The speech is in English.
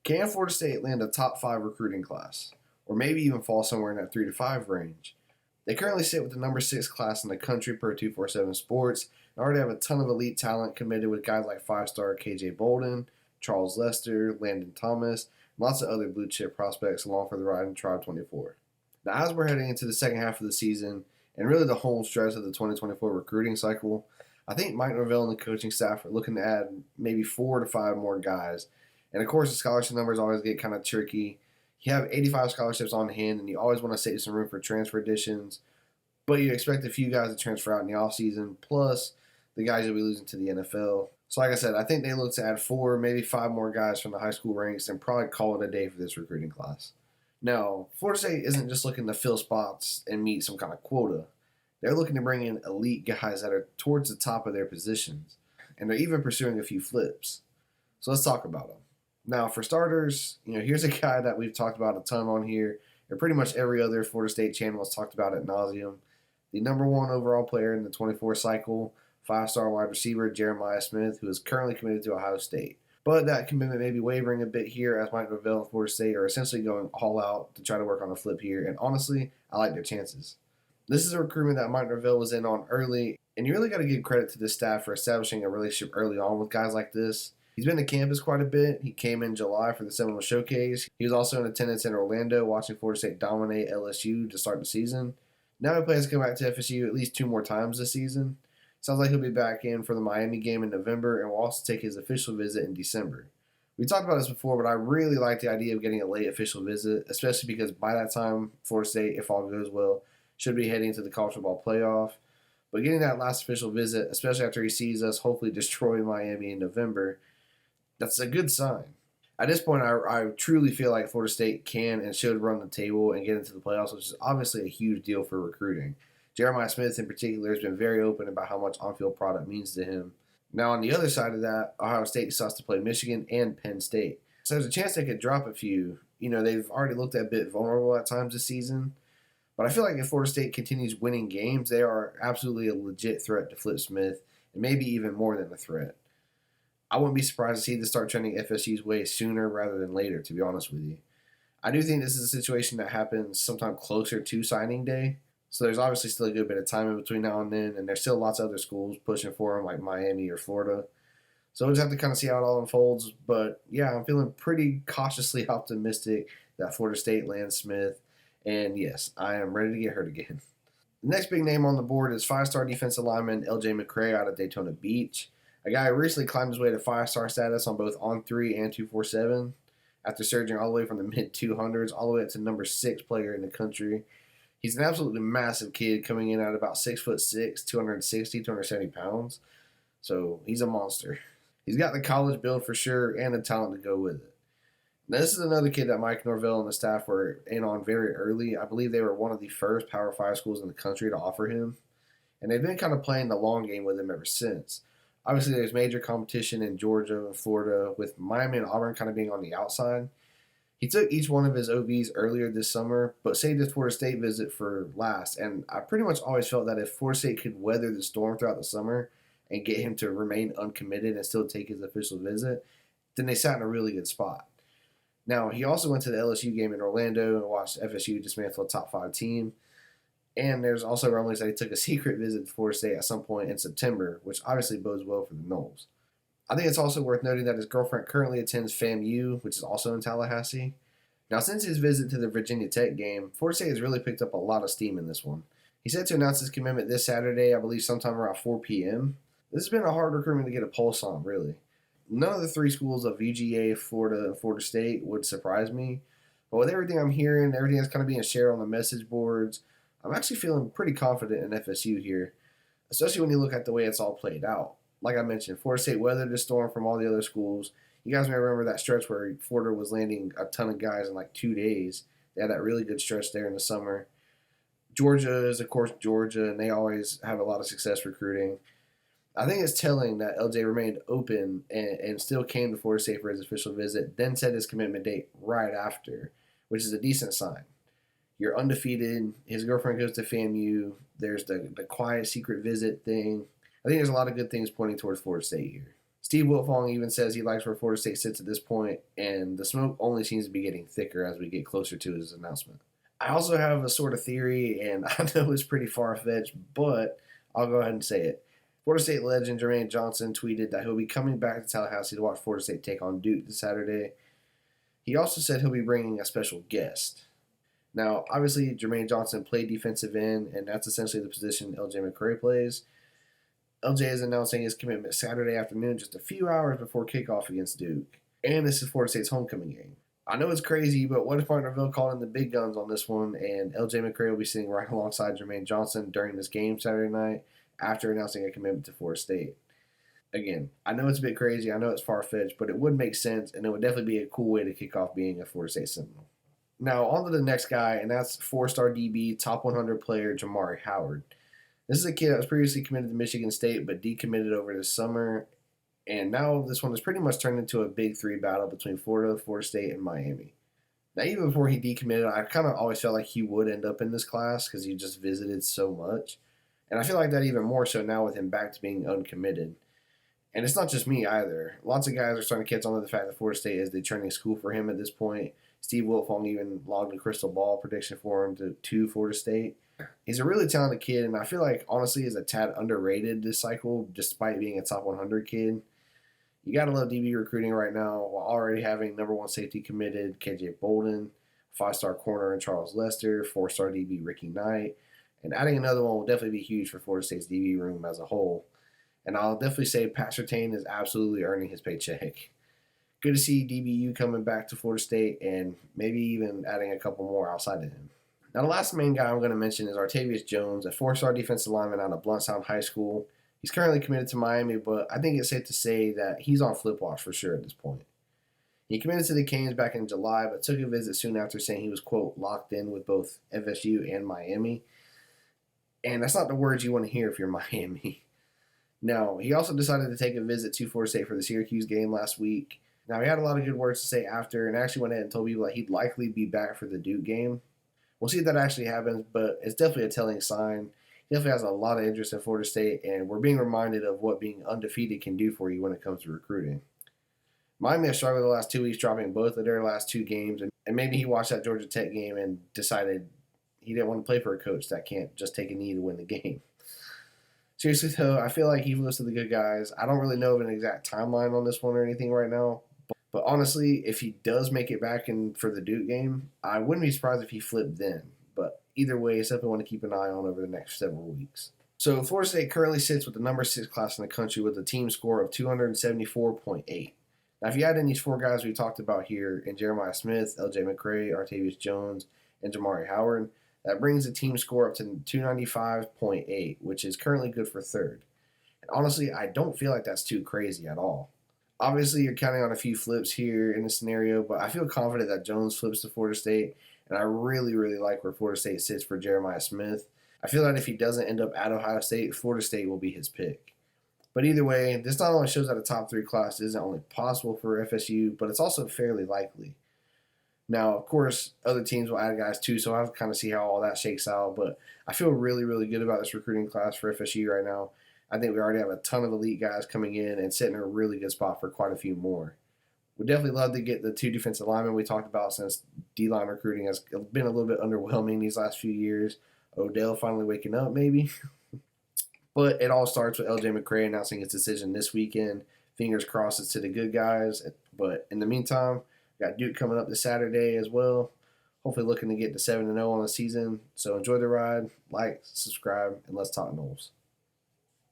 Can Florida State land a top 5 recruiting class? Or maybe even fall somewhere in that 3 to 5 range? They currently sit with the number 6 class in the country per 247 Sports and already have a ton of elite talent committed with guys like 5-star KJ Bolden, Charles Lester, Landon Thomas, and lots of other blue chip prospects along for the ride in Tribe 24. Now, as we're heading into the second half of the season and really the home stretch of the 2024 recruiting cycle, I think Mike Norvell and the coaching staff are looking to add maybe 4 to 5 more guys. And of course, the scholarship numbers always get kind of tricky. You have 85 scholarships on hand, and you always want to save some room for transfer additions. But you expect a few guys to transfer out in the offseason, plus the guys you'll be losing to the NFL. So like I said, I think they look to add 4, maybe 5 more guys from the high school ranks and probably call it a day for this recruiting class. Now, Florida State isn't just looking to fill spots and meet some kind of quota. They're looking to bring in elite guys that are towards the top of their positions. And they're even pursuing a few flips. So let's talk about them. Now, for starters, here's a guy that we've talked about a ton on here, and pretty much every other Florida State channel has talked about ad nauseum. The number 1 overall player in the 24 cycle, 5-star wide receiver Jeremiah Smith, who is currently committed to Ohio State. But that commitment may be wavering a bit here as Mike Norvell and Florida State are essentially going all out to try to work on a flip here, and honestly, I like their chances. This is a recruitment that Mike Norvell was in on early, and you really got to give credit to the staff for establishing a relationship early on with guys like this. He's been to campus quite a bit. He came in July for the Seminole Showcase. He was also in attendance in Orlando watching Florida State dominate LSU to start the season. Now he plans to come back to FSU at least 2 more times this season. Sounds like he'll be back in for the Miami game in November and will also take his official visit in December. We talked about this before, but I really like the idea of getting a late official visit, especially because by that time, Florida State, if all goes well, should be heading to the college football playoff. But getting that last official visit, especially after he sees us hopefully destroy Miami in November, that's a good sign. At this point, I truly feel like Florida State can and should run the table and get into the playoffs, which is obviously a huge deal for recruiting. Jeremiah Smith in particular has been very open about how much on-field product means to him. Now, on the other side of that, Ohio State still has to play Michigan and Penn State. So there's a chance they could drop a few. They've already looked a bit vulnerable at times this season. But I feel like if Florida State continues winning games, they are absolutely a legit threat to flip Smith, and maybe even more than a threat. I wouldn't be surprised to see this start trending FSU's way sooner rather than later, to be honest with you. I do think this is a situation that happens sometime closer to signing day. So there's obviously still a good bit of time in between now and then, and there's still lots of other schools pushing for him, like Miami or Florida. So we'll just have to kind of see how it all unfolds. But yeah, I'm feeling pretty cautiously optimistic that Florida State lands Smith. And yes, I am ready to get hurt again. The next big name on the board is 5-star defensive lineman LJ McCrae out of Daytona Beach. A guy who recently climbed his way to 5-star status on both On3 and 247 after surging all the way from the mid-200s all the way up to number 6 player in the country. He's an absolutely massive kid coming in at about 6'6", 260, 270 pounds. So he's a monster. He's got the college build for sure and the talent to go with it. Now, this is another kid that Mike Norvell and the staff were in on very early. I believe they were one of the first Power 5 schools in the country to offer him. And they've been kind of playing the long game with him ever since. Obviously, there's major competition in Georgia and Florida, with Miami and Auburn kind of being on the outside. He took each one of his OVs earlier this summer, but saved his Florida State visit for last. And I pretty much always felt that if Florida State could weather the storm throughout the summer and get him to remain uncommitted and still take his official visit, then they sat in a really good spot. Now, he also went to the LSU game in Orlando and watched FSU dismantle a top 5 team. And there's also rumblings that he took a secret visit to Florida State at some point in September, which obviously bodes well for the Noles. I think it's also worth noting that his girlfriend currently attends FAMU, which is also in Tallahassee. Now, since his visit to the Virginia Tech game, Florida State has really picked up a lot of steam in this one. He's set to announce his commitment this Saturday, I believe sometime around 4 p.m. This has been a hard recruitment to get a pulse on, really. None of the 3 schools of UGA, Florida, and Florida State would surprise me. But with everything I'm hearing, everything that's kind of being shared on the message boards, I'm actually feeling pretty confident in FSU here, especially when you look at the way it's all played out. Like I mentioned, Florida State weathered the storm from all the other schools. You guys may remember that stretch where Florida was landing a ton of guys in like 2 days. They had that really good stretch there in the summer. Georgia is, of course, Georgia, and they always have a lot of success recruiting. I think it's telling that LJ remained open and still came to Florida State for his official visit, then set his commitment date right after, which is a decent sign. You're undefeated. His girlfriend goes to FAMU. There's the quiet secret visit thing. I think there's a lot of good things pointing towards Florida State here. Steve Wiltfong even says he likes where Florida State sits at this point, and the smoke only seems to be getting thicker as we get closer to his announcement. I also have a sort of theory, and I know it's pretty far-fetched, but I'll go ahead and say it. Florida State legend Jermaine Johnson tweeted that he'll be coming back to Tallahassee to watch Florida State take on Duke this Saturday. He also said he'll be bringing a special guest. Now, obviously, Jermaine Johnson played defensive end, and that's essentially the position LJ McCrae plays. LJ is announcing his commitment Saturday afternoon, just a few hours before kickoff against Duke. And this is Florida State's homecoming game. I know it's crazy, but what if Partnerville called in the big guns on this one, and LJ McCrae will be sitting right alongside Jermaine Johnson during this game Saturday night after announcing a commitment to Florida State? Again, I know it's a bit crazy, I know it's far-fetched, but it would make sense, and it would definitely be a cool way to kick off being a Florida State Seminole. Now, on to the next guy, and that's 4-star DB, top 100 player Jamari Howard. This is a kid that was previously committed to Michigan State, but decommitted over this summer, and now this one has pretty much turned into a big three battle between Florida, Florida State, and Miami. Now, even before he decommitted, I kind of always felt like he would end up in this class because he just visited so much. And I feel like that even more so now with him back to being uncommitted. And it's not just me either. Lots of guys are starting to catch on to the fact that Florida State is the trending school for him at this point. Steve Wiltfong even logged a crystal ball prediction for him to Florida State. He's a really talented kid, and I feel like, honestly, he's a tad underrated this cycle, despite being a top 100 kid. You got to love DB recruiting right now while already having number one safety committed, KJ Bolden, 5-star corner in Charles Lester, 4-star DB Ricky Knight, and adding another one will definitely be huge for Florida State's DB room as a whole. And I'll definitely say Pat Surtain is absolutely earning his paycheck. Good to see DBU coming back to Florida State and maybe even adding a couple more outside of him. Now, the last main guy I'm going to mention is Artavius Jones, a 4-star defensive lineman out of Blountstown High School. He's currently committed to Miami, but I think it's safe to say that he's on flip watch for sure at this point. He committed to the Canes back in July, but took a visit soon after saying he was, quote, locked in with both FSU and Miami. And that's not the words you want to hear if you're Miami. Now, he also decided to take a visit to Florida State for the Syracuse game last week. Now, he had a lot of good words to say after and actually went ahead and told people that he'd likely be back for the Duke game. We'll see if that actually happens, but it's definitely a telling sign. He definitely has a lot of interest in Florida State, and we're being reminded of what being undefeated can do for you when it comes to recruiting. Miami has struggled the last 2 weeks, dropping both of their last 2 games, and maybe he watched that Georgia Tech game and decided he didn't want to play for a coach that can't just take a knee to win the game. Seriously, though, I feel like he was to the good guys. I don't really know of an exact timeline on this one or anything right now. But honestly, if he does make it back in for the Duke game, I wouldn't be surprised if he flipped then. But either way, it's something I want to keep an eye on over the next several weeks. So Florida State currently sits with the number 6 class in the country with a team score of 274.8. Now, if you add in these 4 guys we talked about here, in Jeremiah Smith, LJ McCrae, Artavius Jones, and Jamari Howard, that brings the team score up to 295.8, which is currently good for 3rd. And honestly, I don't feel like that's too crazy at all. Obviously, you're counting on a few flips here in this scenario, but I feel confident that Jones flips to Florida State, and I really, really like where Florida State sits for Jeremiah Smith. I feel that if he doesn't end up at Ohio State, Florida State will be his pick. But either way, this not only shows that a top 3 class isn't only possible for FSU, but it's also fairly likely. Now, of course, other teams will add guys too, so I'll have to kind of see how all that shakes out, but I feel really, really good about this recruiting class for FSU right now. I think we already have a ton of elite guys coming in and sitting in a really good spot for quite a few more. We'd definitely love to get the 2 defensive linemen we talked about since D-line recruiting has been a little bit underwhelming these last few years. Odell finally waking up, maybe. But it all starts with LJ McCrae announcing his decision this weekend. Fingers crossed it's to the good guys. But in the meantime, we got Duke coming up this Saturday as well. Hopefully looking to get to 7-0 on the season. So enjoy the ride, like, subscribe, and let's talk Noles.